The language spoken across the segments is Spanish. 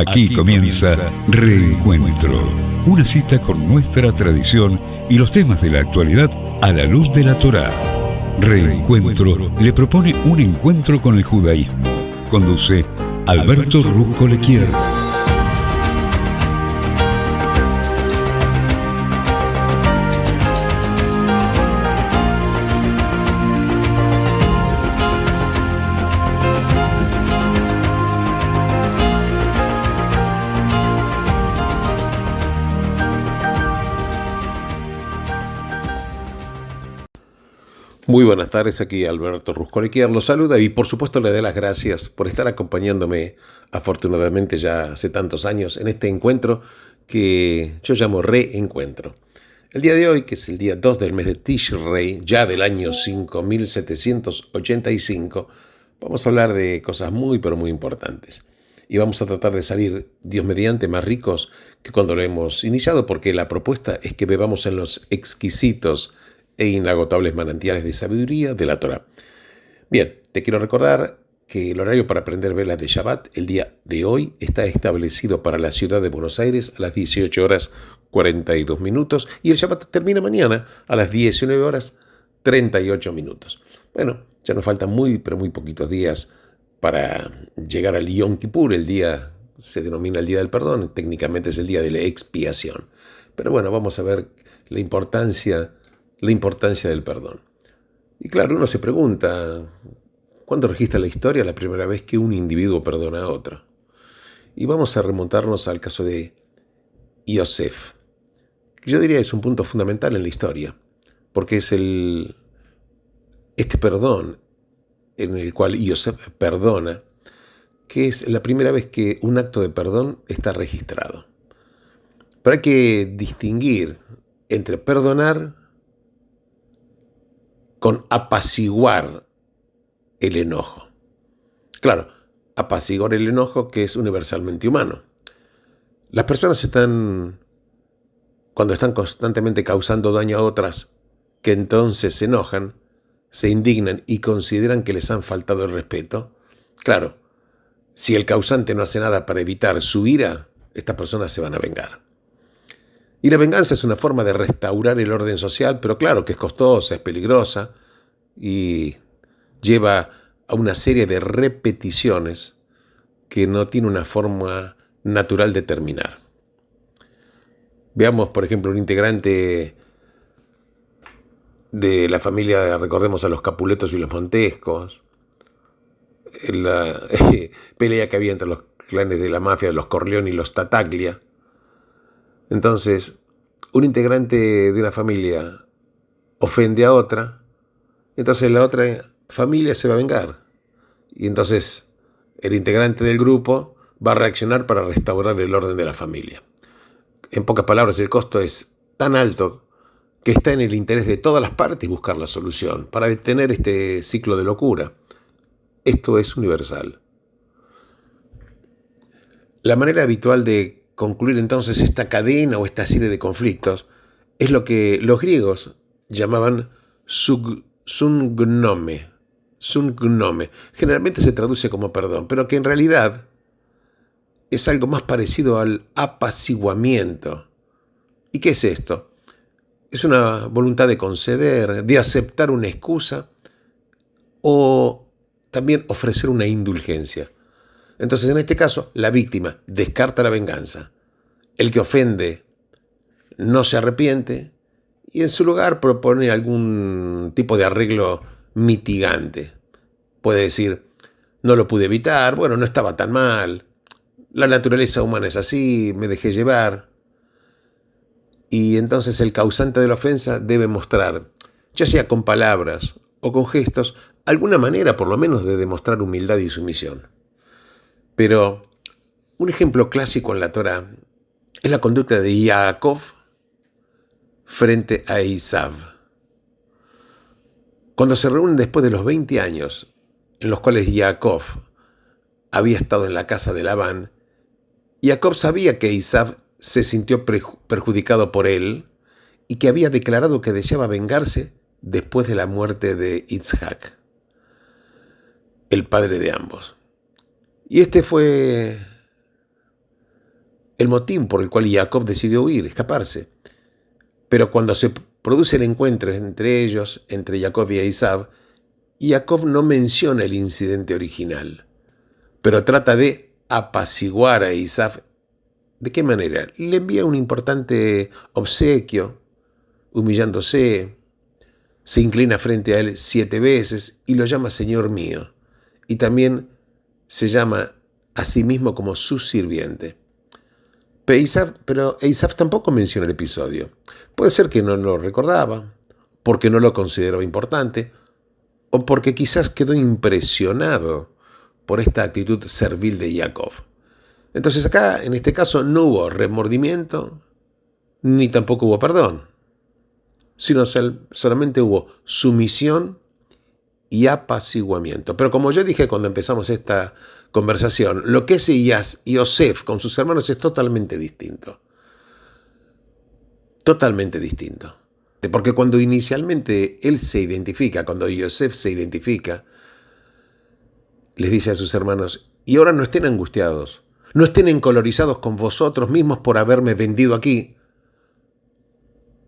Aquí comienza Reencuentro, una cita con nuestra tradición y los temas de la actualidad a la luz de la Torá. Reencuentro le propone un encuentro con el judaísmo. Conduce Alberto Rusco Lequier. Muy buenas tardes, aquí Alberto Rusco Lequier los saluda y por supuesto le doy las gracias por estar acompañándome afortunadamente ya hace tantos años en este encuentro que yo llamo Reencuentro. El día de hoy, que es el día 2 del mes de Tishrei, ya del año 5785, vamos a hablar de cosas muy pero muy importantes. Y vamos a tratar de salir, Dios mediante, más ricos que cuando lo hemos iniciado, porque la propuesta es que bebamos en los exquisitos e inagotables manantiales de sabiduría de la Torá. Bien, te quiero recordar que el horario para aprender velas de Shabbat el día de hoy está establecido para la ciudad de Buenos Aires a las 18 horas 42 minutos y el Shabbat termina mañana a las 19 horas 38 minutos. Bueno, ya nos faltan muy poquitos días para llegar al Yom Kippur. El día se denomina el Día del Perdón, técnicamente es el Día de la Expiación. Pero bueno, vamos a ver la importancia del perdón. Y claro, uno se pregunta, ¿cuándo registra la historia la primera vez que un individuo perdona a otro? Y vamos a remontarnos al caso de Yosef, que yo diría es un punto fundamental en la historia, porque es este perdón en el cual Yosef perdona, que es la primera vez que un acto de perdón está registrado. Pero hay que distinguir entre perdonar con apaciguar el enojo. Claro, apaciguar el enojo que es universalmente humano. Las personas cuando están constantemente causando daño a otras, que entonces se enojan, se indignan y consideran que les han faltado el respeto. Claro, si el causante no hace nada para evitar su ira, estas personas se van a vengar. Y la venganza es una forma de restaurar el orden social, pero claro que es costosa, es peligrosa y lleva a una serie de repeticiones que no tiene una forma natural de terminar. Veamos, por ejemplo, un integrante de la familia, recordemos a los Capuletos y los Montescos, la pelea que había entre los clanes de la mafia, de los Corleone y los Tattaglia. Entonces, un integrante de una familia ofende a otra, entonces la otra familia se va a vengar. Y entonces el integrante del grupo va a reaccionar para restaurar el orden de la familia. En pocas palabras, el costo es tan alto que está en el interés de todas las partes buscar la solución para detener este ciclo de locura. Esto es universal. La manera habitual de concluir entonces esta cadena o esta serie de conflictos es lo que los griegos llamaban sungnome. Generalmente se traduce como perdón, pero que en realidad es algo más parecido al apaciguamiento. ¿Y qué es esto? Es una voluntad de conceder, de aceptar una excusa o también ofrecer una indulgencia. Entonces, en este caso, la víctima descarta la venganza. El que ofende no se arrepiente y en su lugar propone algún tipo de arreglo mitigante. Puede decir, no lo pude evitar, bueno, no estaba tan mal, la naturaleza humana es así, me dejé llevar. Y entonces el causante de la ofensa debe mostrar, ya sea con palabras o con gestos, alguna manera por lo menos de demostrar humildad y sumisión. Pero un ejemplo clásico en la Torá es la conducta de Jacob frente a Esav. Cuando se reúnen después de los 20 años en los cuales Jacob había estado en la casa de Labán, Jacob sabía que Esav se sintió perjudicado por él y que había declarado que deseaba vengarse después de la muerte de Isaac, el padre de ambos. Y este fue el motivo por el cual Jacob decidió huir, escaparse. Pero cuando se produce el encuentro entre ellos, entre Jacob y Esaú, Jacob no menciona el incidente original, pero trata de apaciguar a Esaú. ¿De qué manera? Le envía un importante obsequio, humillándose, se inclina frente a él 7 veces y lo llama Señor mío. Y también se llama a sí mismo como su sirviente. Pero Esaú tampoco menciona el episodio. Puede ser que no lo recordaba, porque no lo consideraba importante, o porque quizás quedó impresionado por esta actitud servil de Jacob. Entonces acá, en este caso, no hubo remordimiento, ni tampoco hubo perdón, sino solamente hubo sumisión y apaciguamiento. Pero como yo dije cuando empezamos esta conversación, lo que es Yosef con sus hermanos es totalmente distinto. Totalmente distinto. Porque cuando inicialmente cuando Yosef se identifica, les dice a sus hermanos, y ahora no estén angustiados, no estén encolorizados con vosotros mismos por haberme vendido aquí,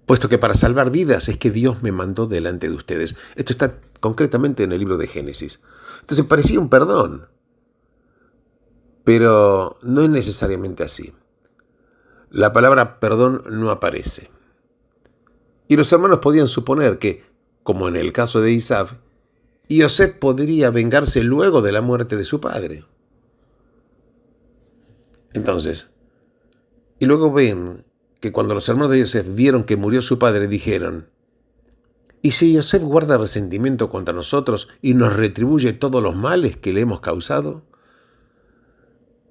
puesto que para salvar vidas es que Dios me mandó delante de ustedes. Esto está concretamente en el libro de Génesis. Entonces parecía un perdón, pero no es necesariamente así. La palabra perdón no aparece. Y los hermanos podían suponer que, como en el caso de Esaú, Yosef podría vengarse luego de la muerte de su padre. Entonces, y luego ven que cuando los hermanos de Yosef vieron que murió su padre, dijeron, ¿y si Yosef guarda resentimiento contra nosotros y nos retribuye todos los males que le hemos causado?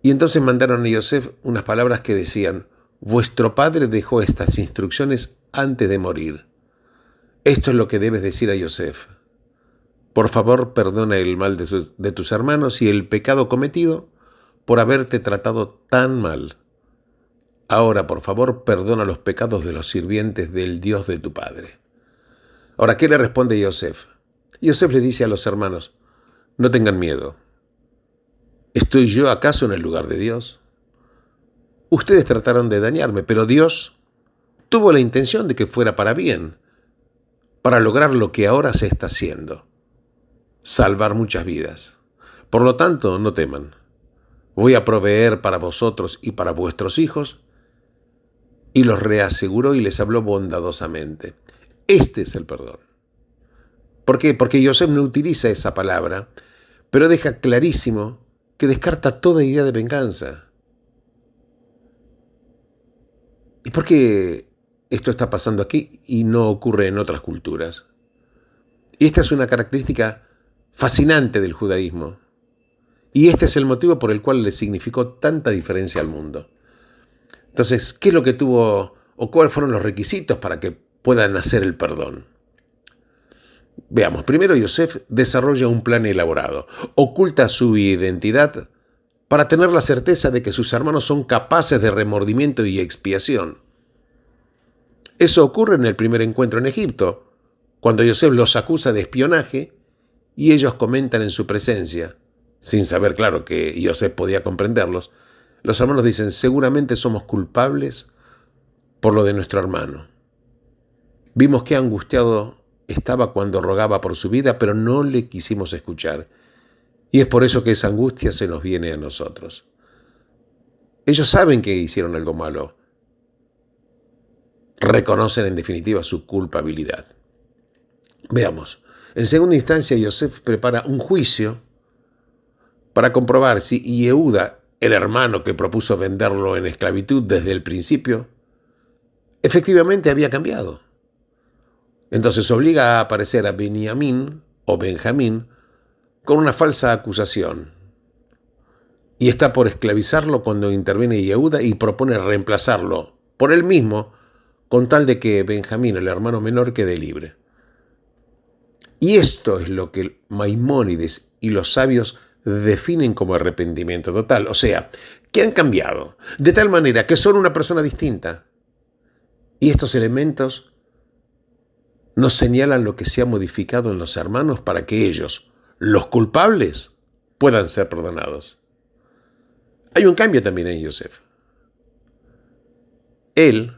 Y entonces mandaron a Yosef unas palabras que decían, vuestro padre dejó estas instrucciones antes de morir. Esto es lo que debes decir a Yosef. Por favor, perdona el mal de tus hermanos y el pecado cometido por haberte tratado tan mal. Ahora, por favor, perdona los pecados de los sirvientes del Dios de tu padre. Ahora, ¿qué le responde Yosef? Yosef le dice a los hermanos, no tengan miedo. ¿Estoy yo acaso en el lugar de Dios? Ustedes trataron de dañarme, pero Dios tuvo la intención de que fuera para bien, para lograr lo que ahora se está haciendo, salvar muchas vidas. Por lo tanto, no teman. Voy a proveer para vosotros y para vuestros hijos. Y los reaseguró y les habló bondadosamente. Este es el perdón. ¿Por qué? Porque Yosef no utiliza esa palabra, pero deja clarísimo que descarta toda idea de venganza. ¿Y por qué esto está pasando aquí y no ocurre en otras culturas? Y esta es una característica fascinante del judaísmo. Y este es el motivo por el cual le significó tanta diferencia al mundo. Entonces, ¿qué es lo que tuvo o cuáles fueron los requisitos para que pueda nacer el perdón? Veamos, primero Yosef desarrolla un plan elaborado, oculta su identidad para tener la certeza de que sus hermanos son capaces de remordimiento y expiación. Eso ocurre en el primer encuentro en Egipto, cuando Yosef los acusa de espionaje y ellos comentan en su presencia, sin saber, claro, que Yosef podía comprenderlos. Los hermanos dicen, seguramente somos culpables por lo de nuestro hermano. Vimos qué angustiado estaba cuando rogaba por su vida, pero no le quisimos escuchar. Y es por eso que esa angustia se nos viene a nosotros. Ellos saben que hicieron algo malo. Reconocen en definitiva su culpabilidad. Veamos. En segunda instancia, Yosef prepara un juicio para comprobar si Yehuda, el hermano que propuso venderlo en esclavitud desde el principio, efectivamente había cambiado. Entonces obliga a aparecer a Benjamín o Benjamín con una falsa acusación. Y está por esclavizarlo cuando interviene Yehuda y propone reemplazarlo por él mismo con tal de que Benjamín, el hermano menor, quede libre. Y esto es lo que Maimónides y los sabios definen como arrepentimiento total. O sea, que han cambiado de tal manera que son una persona distinta. Y estos elementos nos señalan lo que se ha modificado en los hermanos para que ellos, los culpables, puedan ser perdonados. Hay un cambio también en Yosef. Él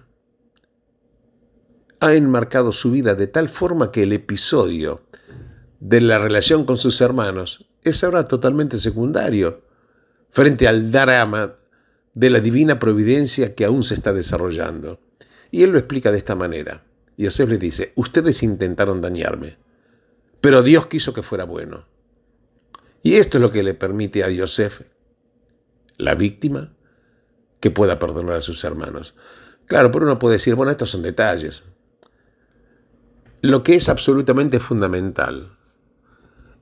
ha enmarcado su vida de tal forma que el episodio de la relación con sus hermanos es ahora totalmente secundario frente al drama de la divina providencia que aún se está desarrollando. Y él lo explica de esta manera. Yosef le dice: ustedes intentaron dañarme, pero Dios quiso que fuera bueno. Y esto es lo que le permite a Yosef, la víctima, que pueda perdonar a sus hermanos. Claro, pero uno puede decir, bueno, estos son detalles. Lo que es absolutamente fundamental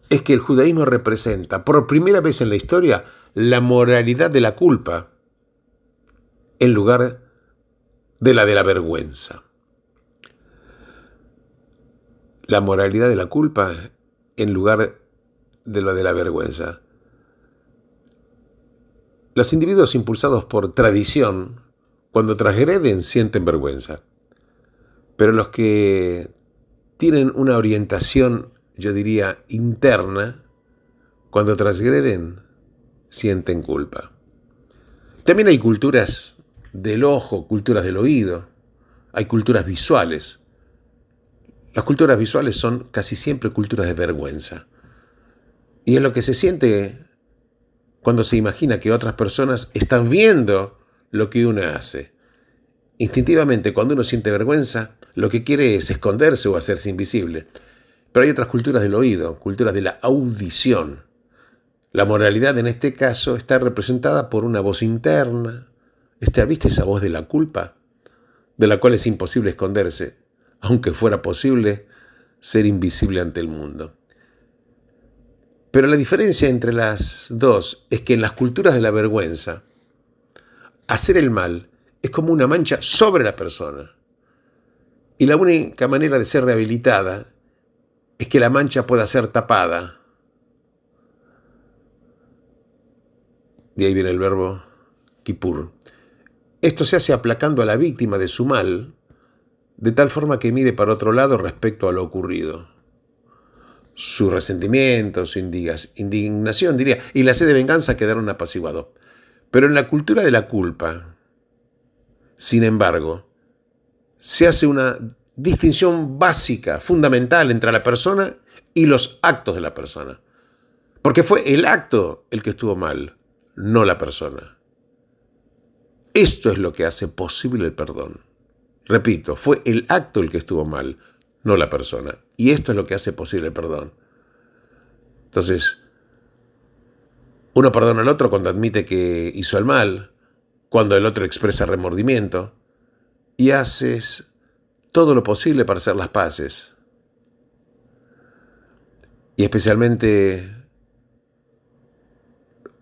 es que el judaísmo representa, por primera vez en la historia, la moralidad de la culpa en lugar de la vergüenza. La moralidad de la culpa en lugar de lo de la vergüenza. Los individuos impulsados por tradición, cuando transgreden, sienten vergüenza. Pero los que tienen una orientación, yo diría, interna, cuando transgreden, sienten culpa. También hay culturas del ojo, culturas del oído, hay culturas visuales. Las culturas visuales son casi siempre culturas de vergüenza. Y es lo que se siente cuando se imagina que otras personas están viendo lo que uno hace. Instintivamente, cuando uno siente vergüenza, lo que quiere es esconderse o hacerse invisible. Pero hay otras culturas del oído, culturas de la audición. La moralidad en este caso está representada por una voz interna. ¿Viste esa voz de la culpa? De la cual es imposible esconderse, aunque fuera posible ser invisible ante el mundo. Pero la diferencia entre las dos es que en las culturas de la vergüenza, hacer el mal es como una mancha sobre la persona. Y la única manera de ser rehabilitada es que la mancha pueda ser tapada. De ahí viene el verbo kipur. Esto se hace aplacando a la víctima de su mal, de tal forma que mire para otro lado respecto a lo ocurrido. Su resentimiento, su indignación, diría, y la sed de venganza quedaron apaciguados. Pero en la cultura de la culpa, sin embargo, se hace una distinción básica, fundamental entre la persona y los actos de la persona. Porque fue el acto el que estuvo mal, no la persona. Esto es lo que hace posible el perdón. Repito, fue el acto el que estuvo mal, no la persona. Y esto es lo que hace posible el perdón. Entonces, uno perdona al otro cuando admite que hizo el mal, cuando el otro expresa remordimiento, y haces todo lo posible para hacer las paces. Y especialmente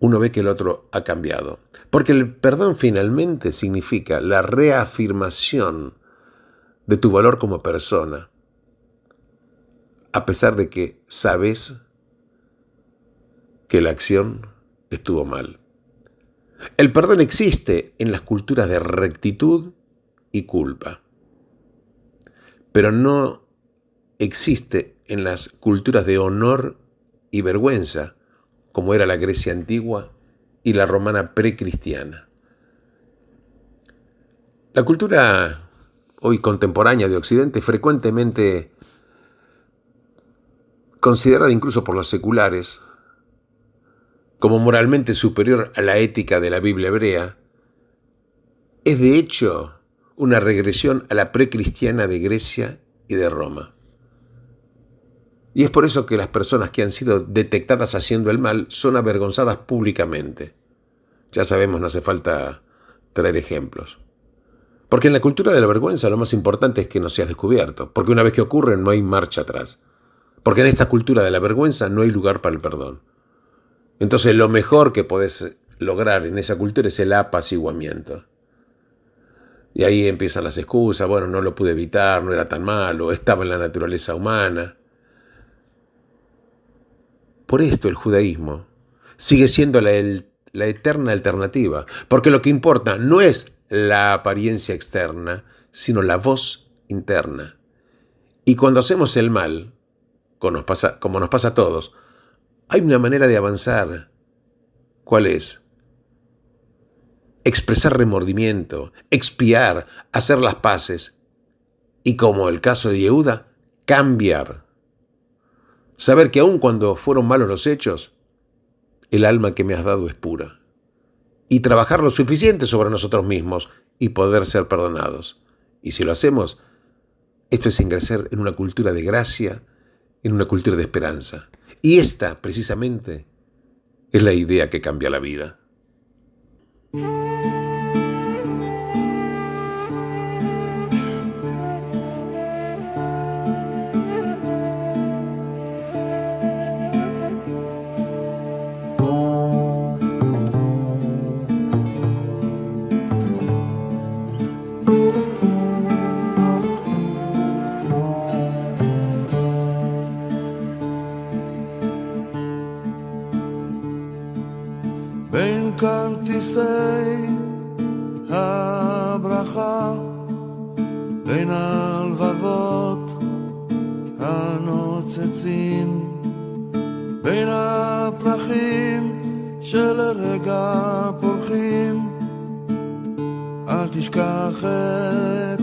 uno ve que el otro ha cambiado. Porque el perdón finalmente significa la reafirmación de tu valor como persona, a pesar de que sabes que la acción estuvo mal. El perdón existe en las culturas de rectitud y culpa, pero no existe en las culturas de honor y vergüenza, como era la Grecia antigua y la romana precristiana. La cultura hoy contemporánea de Occidente, frecuentemente considerada incluso por los seculares como moralmente superior a la ética de la Biblia hebrea, es de hecho una regresión a la precristiana de Grecia y de Roma. Y es por eso que las personas que han sido detectadas haciendo el mal son avergonzadas públicamente. Ya sabemos, no hace falta traer ejemplos. Porque en la cultura de la vergüenza lo más importante es que no seas descubierto, porque una vez que ocurre no hay marcha atrás. Porque en esta cultura de la vergüenza no hay lugar para el perdón. Entonces lo mejor que podés lograr en esa cultura es el apaciguamiento. Y ahí empiezan las excusas, bueno, no lo pude evitar, no era tan malo, estaba en la naturaleza humana. Por esto el judaísmo sigue siendo la eterna alternativa, porque lo que importa no es la apariencia externa, sino la voz interna. Y cuando hacemos el mal, como nos pasa a todos, hay una manera de avanzar. ¿Cuál es? expresar remordimiento, expiar, hacer las paces y, como el caso de Yehuda, cambiar. Saber que aun cuando fueron malos los hechos, el alma que me has dado es pura. Y trabajar lo suficiente sobre nosotros mismos y poder ser perdonados. Y si lo hacemos, esto es ingresar en una cultura de gracia, en una cultura de esperanza. Y esta, precisamente, es la idea que cambia la vida. בין כרטיסי הברכה, בין הלבבות הנוצצים, בין הפרחים שלרגע פורחים, אל תשכח את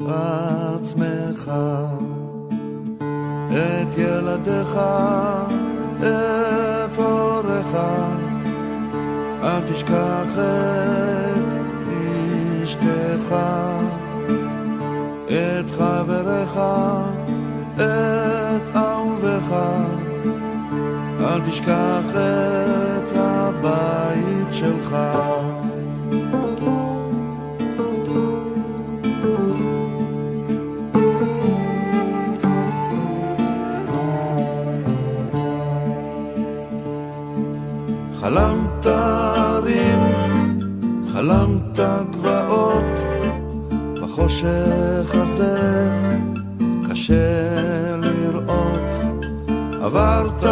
עצמך, את ילדיך, את הוריך, אל תשכח את אשתך, את חברך, את אהובך, אל תשכח את הבית שלך. חלמת הרים, חלמת גבעות, בחושך הזה קשה לראות, עברת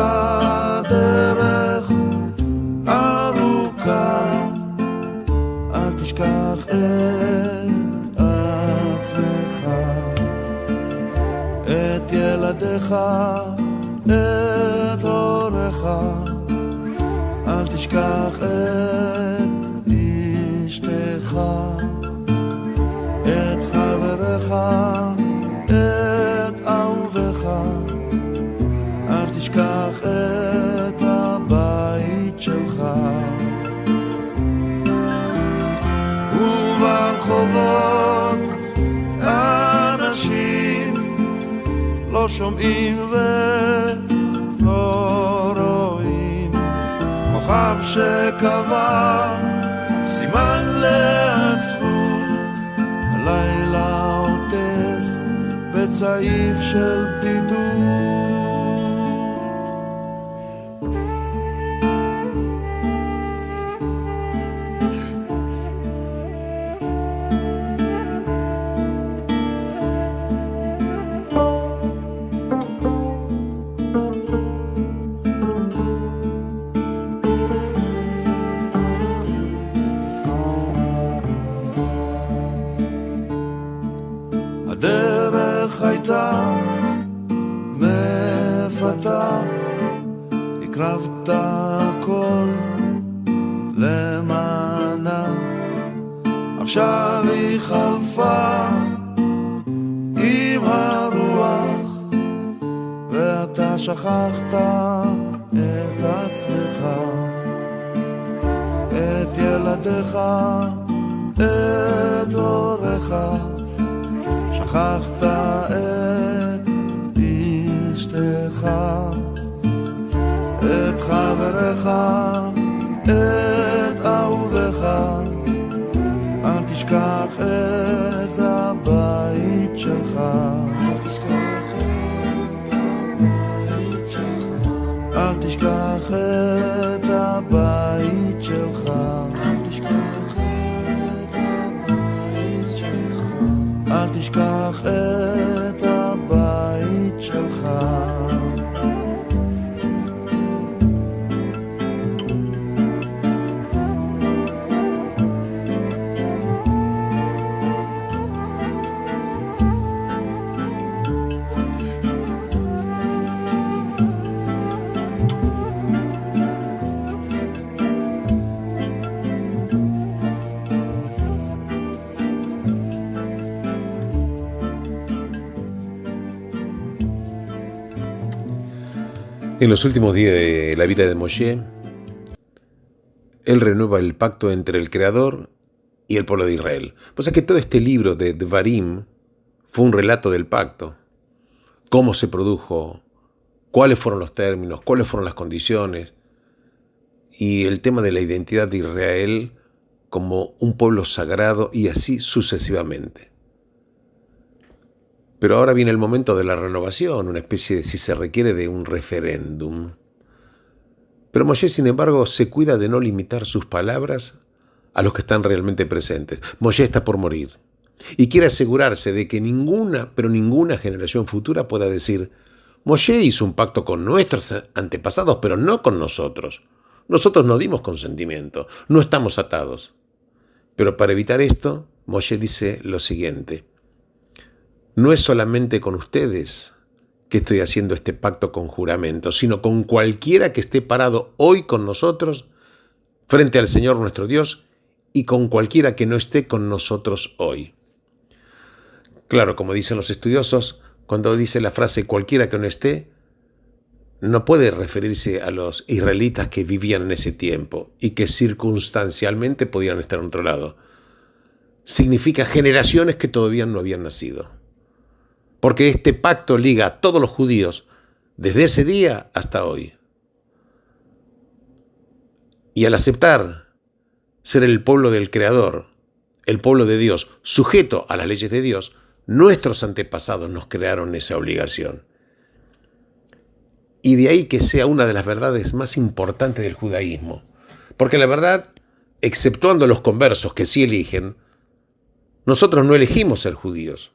דרך ארוכה, אל תשכח את עצמך, את ילדיך, את הוריך, אל תשכח את אשתך, את חברך, את אהובך, אל תשכח את הבית שלך. וברחובות אנשים לא שומעים ולא רואים, כוכב שקבע סימן לעצבות, הלילה עוטף בצעיף של בדידות. הדרך הייתה מפתה, הקרבת הכל למענה, עכשיו היא חלפה עם הרוח, ואתה שכחת את עצמך, את ילדיך, את הוריך, שכחת את אשתך, את חברך, את אהובך, אל תשכח את הבית שלך, אל תשכח את הבית שלך, אל תשכח את הבית שלך. En los últimos días de la vida de Moshe, él renueva el pacto entre el Creador y el pueblo de Israel. O sea que todo este libro de Devarim fue un relato del pacto. Cómo se produjo, cuáles fueron los términos, cuáles fueron las condiciones, y el tema de la identidad de Israel como un pueblo sagrado y así sucesivamente. Pero ahora viene el momento de la renovación, una especie de, si se requiere, de un referéndum. Pero Moshe, sin embargo, se cuida de no limitar sus palabras a los que están realmente presentes. Moshe está por morir y quiere asegurarse de que ninguna generación futura pueda decir: Moshe hizo un pacto con nuestros antepasados, pero no con nosotros. Nosotros no dimos consentimiento, no estamos atados. Pero para evitar esto, Moshe dice lo siguiente: no es solamente con ustedes que estoy haciendo este pacto con juramento, sino con cualquiera que esté parado hoy con nosotros frente al Señor nuestro Dios y con cualquiera que no esté con nosotros hoy. Claro, como dicen los estudiosos, cuando dice la frase cualquiera que no esté, no puede referirse a los israelitas que vivían en ese tiempo y que circunstancialmente podían estar en otro lado. Significa generaciones que todavía no habían nacido. Porque este pacto liga a todos los judíos desde ese día hasta hoy. Y al aceptar ser el pueblo del Creador, el pueblo de Dios, sujeto a las leyes de Dios, nuestros antepasados nos crearon esa obligación. Y de ahí que sea una de las verdades más importantes del judaísmo. Porque la verdad, exceptuando los conversos que sí eligen, nosotros no elegimos ser judíos.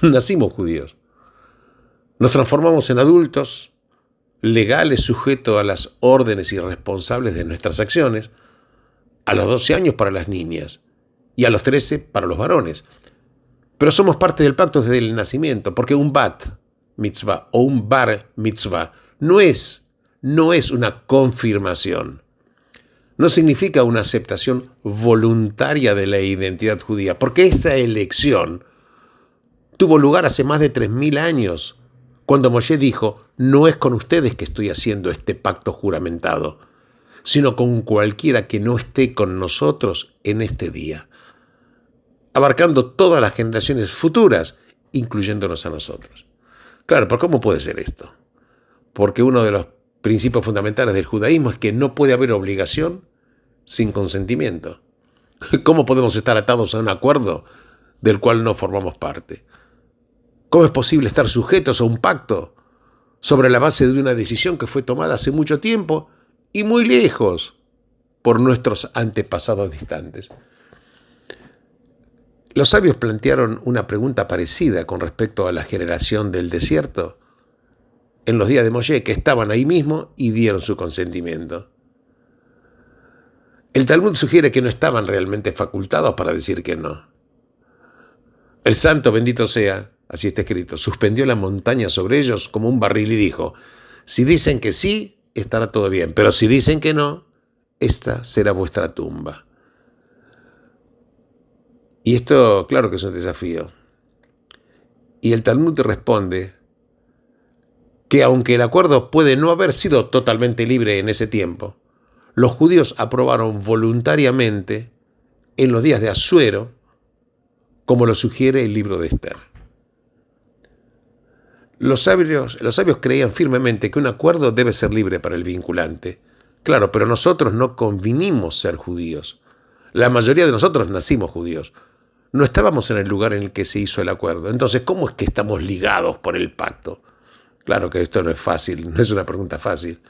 Nacimos judíos. Nos transformamos en adultos, legales, sujetos a las órdenes y responsables de nuestras acciones, a los 12 años para las niñas y a los 13 para los varones. Pero somos parte del pacto desde el nacimiento, porque un bat mitzvah o un bar mitzvah no es una confirmación. No significa una aceptación voluntaria de la identidad judía, porque esa elección tuvo lugar hace más de 3.000 años, cuando Moshe dijo: no es con ustedes que estoy haciendo este pacto juramentado, sino con cualquiera que no esté con nosotros en este día, abarcando todas las generaciones futuras, incluyéndonos a nosotros. Claro, pero ¿cómo puede ser esto? Porque uno de los principios fundamentales del judaísmo es que no puede haber obligación sin consentimiento. ¿Cómo podemos estar atados a un acuerdo del cual no formamos parte? ¿Cómo es posible estar sujetos a un pacto sobre la base de una decisión que fue tomada hace mucho tiempo y muy lejos por nuestros antepasados distantes? Los sabios plantearon una pregunta parecida con respecto a la generación del desierto en los días de Moshe, que estaban ahí mismo y dieron su consentimiento. El Talmud sugiere que no estaban realmente facultados para decir que no. El santo, bendito sea, así está escrito, suspendió la montaña sobre ellos como un barril y dijo: si dicen que sí, estará todo bien, pero si dicen que no, esta será vuestra tumba. Y esto, claro que es un desafío. Y el Talmud responde que aunque el acuerdo puede no haber sido totalmente libre en ese tiempo, los judíos aprobaron voluntariamente en los días de Asuero, como lo sugiere el libro de Esther. Los sabios creían firmemente que un acuerdo debe ser libre para el vinculante. Claro, pero nosotros no convinimos ser judíos. La mayoría de nosotros nacimos judíos. No estábamos en el lugar en el que se hizo el acuerdo. Entonces, ¿cómo es que estamos ligados por el pacto? Claro que esto no es fácil, no es una pregunta fácil.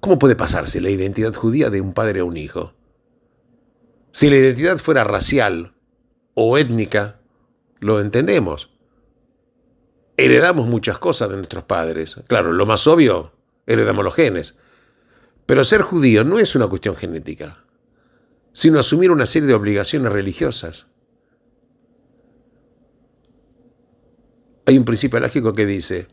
¿Cómo puede pasarse la identidad judía de un padre a un hijo? Si la identidad fuera racial o étnica, lo entendemos. Heredamos muchas cosas de nuestros padres. Claro, lo más obvio, heredamos los genes. Pero ser judío no es una cuestión genética, sino asumir una serie de obligaciones religiosas. Hay un principio lógico que dice: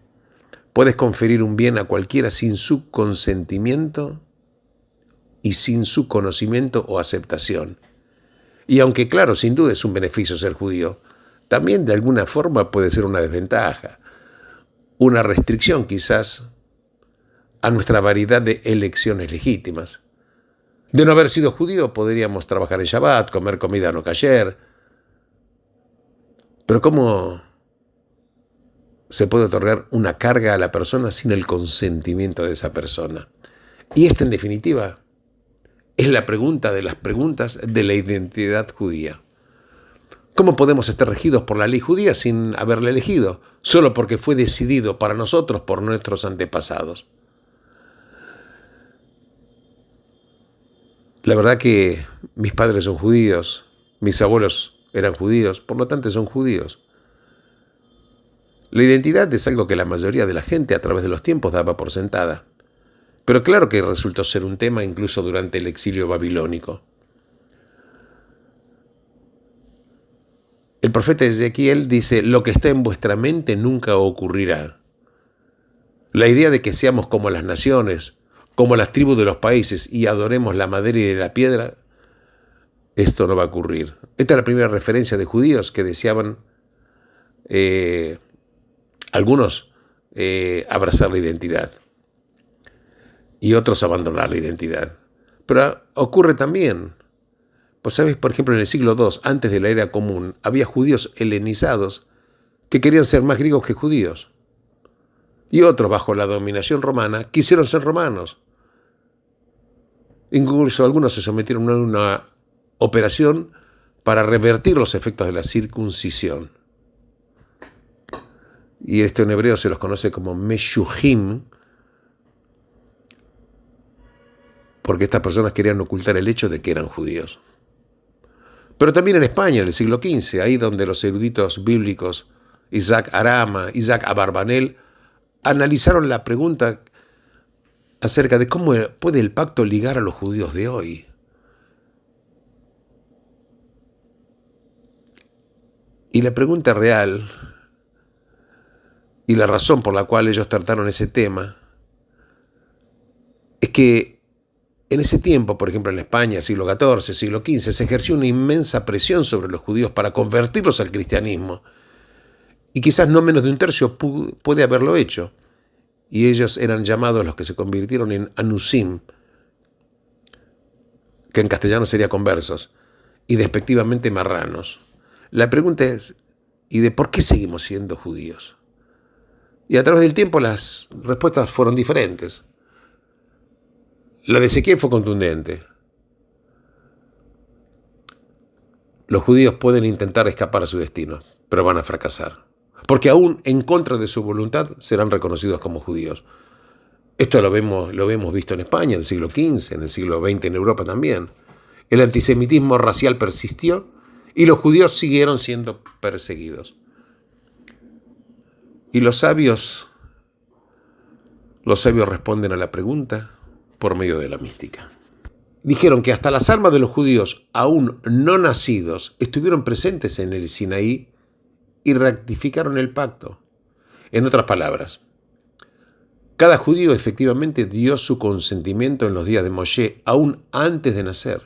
puedes conferir un bien a cualquiera sin su consentimiento y sin su conocimiento o aceptación. Y aunque, claro, sin duda es un beneficio ser judío, también de alguna forma puede ser una desventaja. una restricción quizás a nuestra variedad de elecciones legítimas. De no haber sido judío podríamos trabajar en Shabbat, comer comida no kasher. Pero ¿cómo se puede otorgar una carga a la persona sin el consentimiento de esa persona? Y esta, en definitiva, es la pregunta de las preguntas de la identidad judía. ¿Cómo podemos estar regidos por la ley judía sin haberla elegido, solo porque fue decidido para nosotros por nuestros antepasados? La verdad que mis padres son judíos, mis abuelos eran judíos, por lo tanto son judíos. La identidad es algo que la mayoría de la gente a través de los tiempos daba por sentada. Pero claro que resultó ser un tema incluso durante el exilio babilónico. El profeta Ezequiel dice: lo que está en vuestra mente nunca ocurrirá. La idea de que seamos como las naciones, como las tribus de los países y adoremos la madera y la piedra, esto no va a ocurrir. Esta es la primera referencia de judíos que deseaban, algunos, abrazar la identidad y otros abandonar la identidad. Pero ocurre también, pues sabes, por ejemplo, en el siglo II, antes de la era común, había judíos helenizados que querían ser más griegos que judíos. Y otros, bajo la dominación romana, quisieron ser romanos. Incluso algunos se sometieron a una operación para revertir los efectos de la circuncisión. Y esto en hebreo se los conoce como meshuhim, porque estas personas querían ocultar el hecho de que eran judíos. Pero también en España, en el siglo XV, ahí donde los eruditos bíblicos Isaac Arama, Isaac Abarbanel, analizaron la pregunta acerca de cómo puede el pacto ligar a los judíos de hoy. Y la pregunta real y la razón por la cual ellos trataron ese tema es que en ese tiempo, por ejemplo en España, siglo XIV, siglo XV, se ejerció una inmensa presión sobre los judíos para convertirlos al cristianismo. Y quizás no menos de un tercio puede haberlo hecho. Y ellos eran llamados, los que se convirtieron, en anusim, que en castellano sería conversos, y despectivamente marranos. La pregunta es, ¿y de por qué seguimos siendo judíos? Y a través del tiempo las respuestas fueron diferentes. La de Ezequiel fue contundente. Los judíos pueden intentar escapar a su destino, pero van a fracasar. Porque aún en contra de su voluntad serán reconocidos como judíos. Esto lo hemos visto en España en el siglo XV, en el siglo XX en Europa también. El antisemitismo racial persistió y los judíos siguieron siendo perseguidos. Y los sabios responden a la pregunta por medio de la mística. Dijeron que hasta las almas de los judíos aún no nacidos estuvieron presentes en el Sinaí y ratificaron el pacto. En otras palabras, cada judío efectivamente dio su consentimiento en los días de Moshe, aún antes de nacer.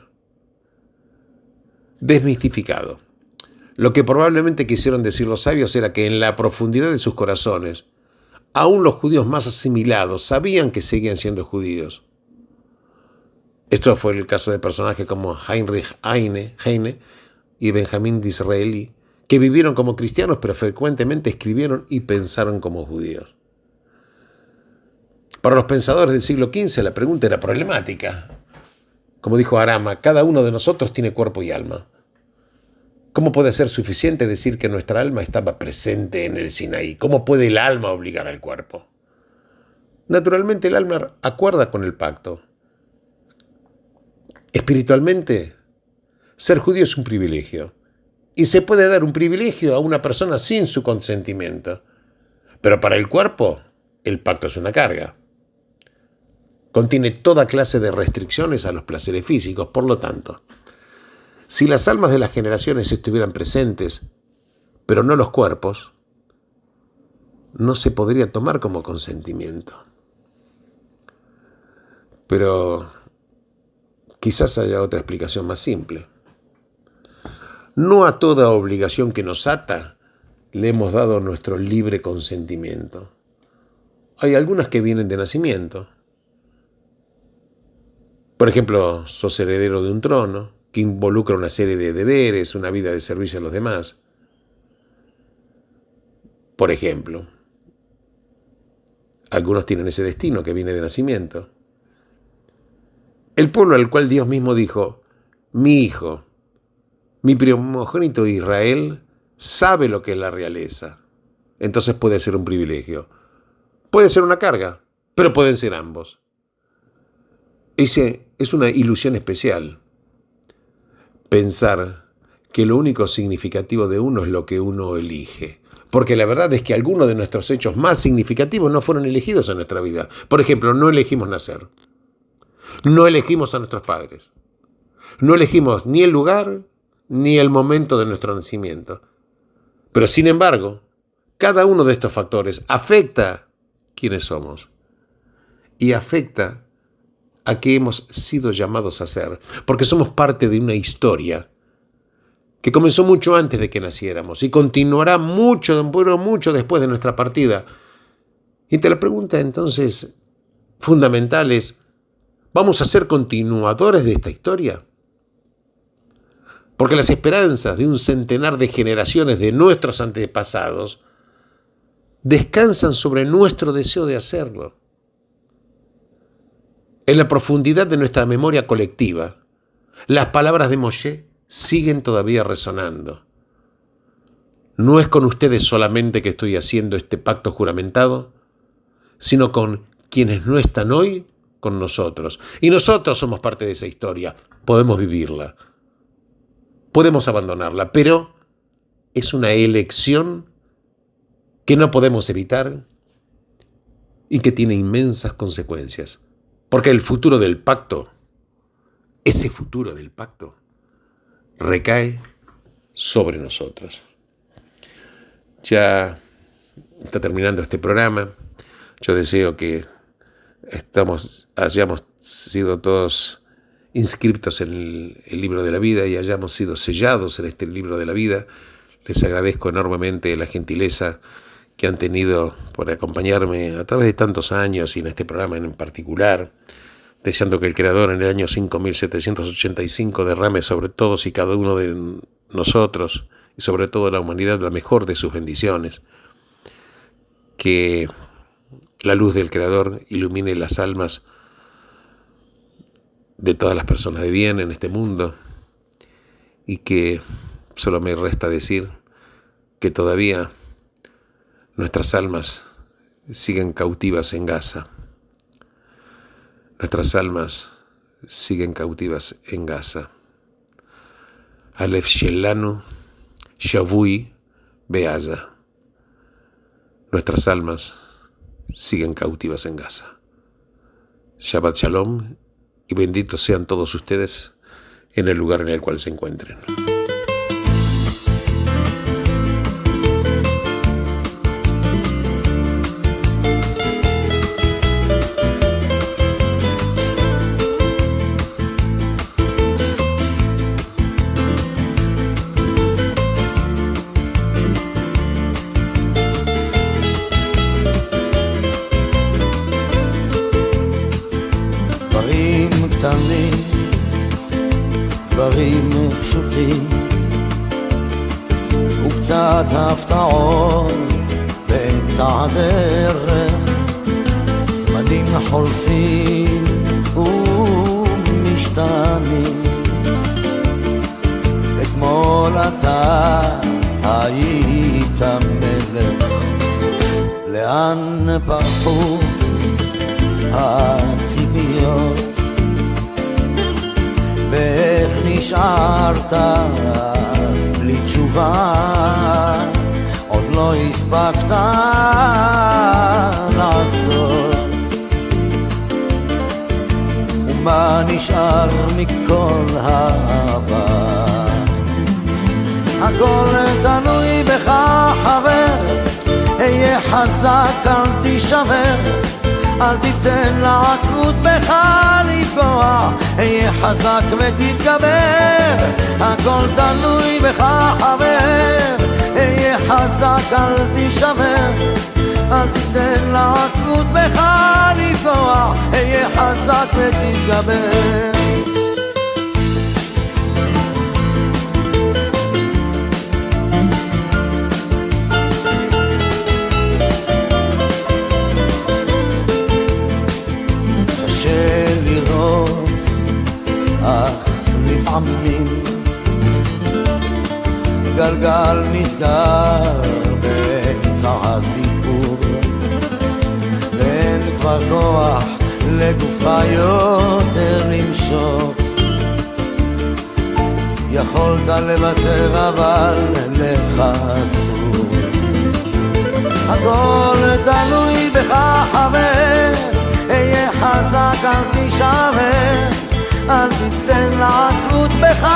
Desmistificado. Lo que probablemente quisieron decir los sabios era que en la profundidad de sus corazones, aún los judíos más asimilados sabían que seguían siendo judíos. Esto fue el caso de personajes como Heinrich Heine y Benjamín Disraeli, que vivieron como cristianos pero frecuentemente escribieron y pensaron como judíos. Para los pensadores del siglo XV la pregunta era problemática. Como dijo Arama, cada uno de nosotros tiene cuerpo y alma. ¿Cómo puede ser suficiente decir que nuestra alma estaba presente en el Sinaí? ¿Cómo puede el alma obligar al cuerpo? Naturalmente el alma acuerda con el pacto. Espiritualmente, ser judío es un privilegio. Y se puede dar un privilegio a una persona sin su consentimiento. Pero para el cuerpo, el pacto es una carga. Contiene toda clase de restricciones a los placeres físicos. Por lo tanto, si las almas de las generaciones estuvieran presentes, pero no los cuerpos, no se podría tomar como consentimiento. Pero quizás haya otra explicación más simple. No a toda obligación que nos ata le hemos dado nuestro libre consentimiento. hay algunas que vienen de nacimiento. Por ejemplo, sos heredero de un trono que involucra una serie de deberes, una vida de servicio a los demás. Por ejemplo, algunos tienen ese destino que viene de nacimiento. El pueblo al cual Dios mismo dijo, mi hijo, mi primogénito Israel, sabe lo que es la realeza. Entonces puede ser un privilegio. Puede ser una carga, pero pueden ser ambos. Ese es una ilusión especial. Pensar que lo único significativo de uno es lo que uno elige. Porque la verdad es que algunos de nuestros hechos más significativos no fueron elegidos en nuestra vida. Por ejemplo, no elegimos nacer. No elegimos a nuestros padres. No elegimos ni el lugar ni el momento de nuestro nacimiento. Pero sin embargo, cada uno de estos factores afecta quiénes somos y afecta a qué hemos sido llamados a ser, porque somos parte de una historia que comenzó mucho antes de que naciéramos y continuará mucho después de nuestra partida. Y te la pregunta entonces fundamental es, ¿vamos a ser continuadores de esta historia? Porque las esperanzas de un centenar de generaciones de nuestros antepasados descansan sobre nuestro deseo de hacerlo. En la profundidad de nuestra memoria colectiva, las palabras de Moshe siguen todavía resonando. No es con ustedes solamente que estoy haciendo este pacto juramentado, sino con quienes no están hoy con nosotros. Y nosotros somos parte de esa historia. Podemos vivirla, podemos abandonarla, pero es una elección que no podemos evitar y que tiene inmensas consecuencias. Porque el futuro del pacto, ese futuro del pacto, recae sobre nosotros. Ya está terminando este programa. Yo deseo que hayamos sido todos inscriptos en el libro de la vida y hayamos sido sellados en este libro de la vida. Les agradezco enormemente la gentileza que han tenido por acompañarme a través de tantos años y en este programa en particular, deseando que el Creador en el año 5785 derrame sobre todos y cada uno de nosotros y sobre todo la humanidad la mejor de sus bendiciones, que la luz del Creador ilumine las almas de todas las personas de bien en este mundo y que solo me resta decir que todavía nuestras almas siguen cautivas en Gaza. Nuestras almas siguen cautivas en Gaza. Alef Shelanu, Shavui, Beaza. Nuestras almas siguen cautivas en Gaza. Shabbat Shalom y benditos sean todos ustedes en el lugar en el cual se encuentren. דברים פשוטים וקצת הפתעות באמצע הדרך, זמנים חולפים ומשתנים. אתמול אתה היית מלך, לאן פרחו הציפיות ואיך נשארת בלי תשובה, עוד לא הספקת לעשות. ומה נשאר מכל העבר? הכל תלוי בך חבר, היה חזק אל תישבר, אל תיתן לעצמות בך לפגוע, היה חזק ותתגבר. הכל תלוי בך חבר, היה חזק אל תישבר, אל תיתן לעצמות בך לפגוע, אהיה חזק ותתגבר. קשה לראות, אך לפעמים גלגל נסגר באמצע הסיפור, ואין כבר כוח לגופך יותר למשוך. יכולת לוותר אבל לך אסור. הכל תלוי בך חבר, אהיה חזק אל תישבר, אל תיתן לעצמות בך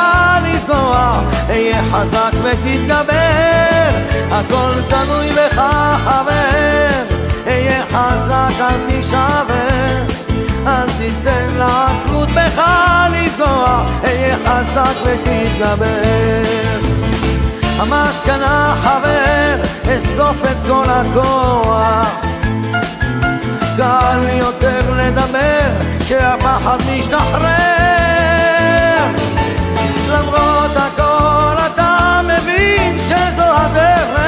לפגוע, אהיה חזק ותתגבר. הכל תלוי בך חבר, אהיה חזק אל תישבר, אל תיתן לעצמות בך לפגוע, אהיה חזק ותתגבר. המסקנה חבר, אסוף את כל הכוח, קל יותר לדבר כשהפחד משתחרר. למרות הכל אתה מבין שזו הדרך,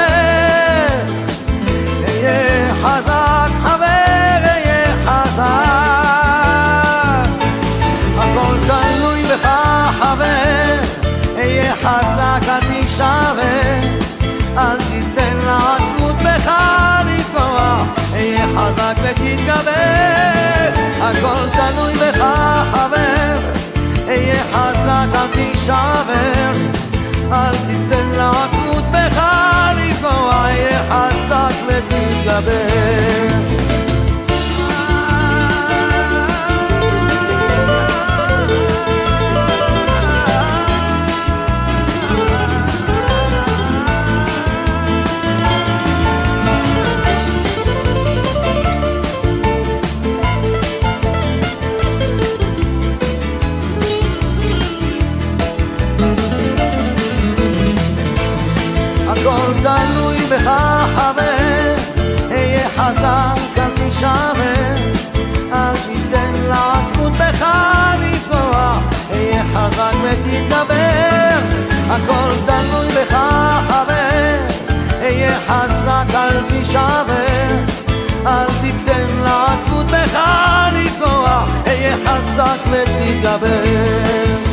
אהיה חזק חבר, אהיה חזק. הכל תלוי בך חבר, אהיה חזק אל תישבר, אל תיתן לעצמות בך לפגוע, אהיה חזק ותתגבר. הכל תלוי בך חבר, אהיה חזק אל תישבר, אל תיתן לעצמות בך לפגוע, אהיה חזק ותתגבר. הכל תלוי בך חבר, אהיה חזק אל תישבר, אל תיתן לעצמות בך לפגוע, אהיה חזק ותתגבר. הכל תלוי בך חבר, אהיה חזק אל תישבר, אל תיתן לעצמות בך לפגוע, אהיה חזק ותתגבר.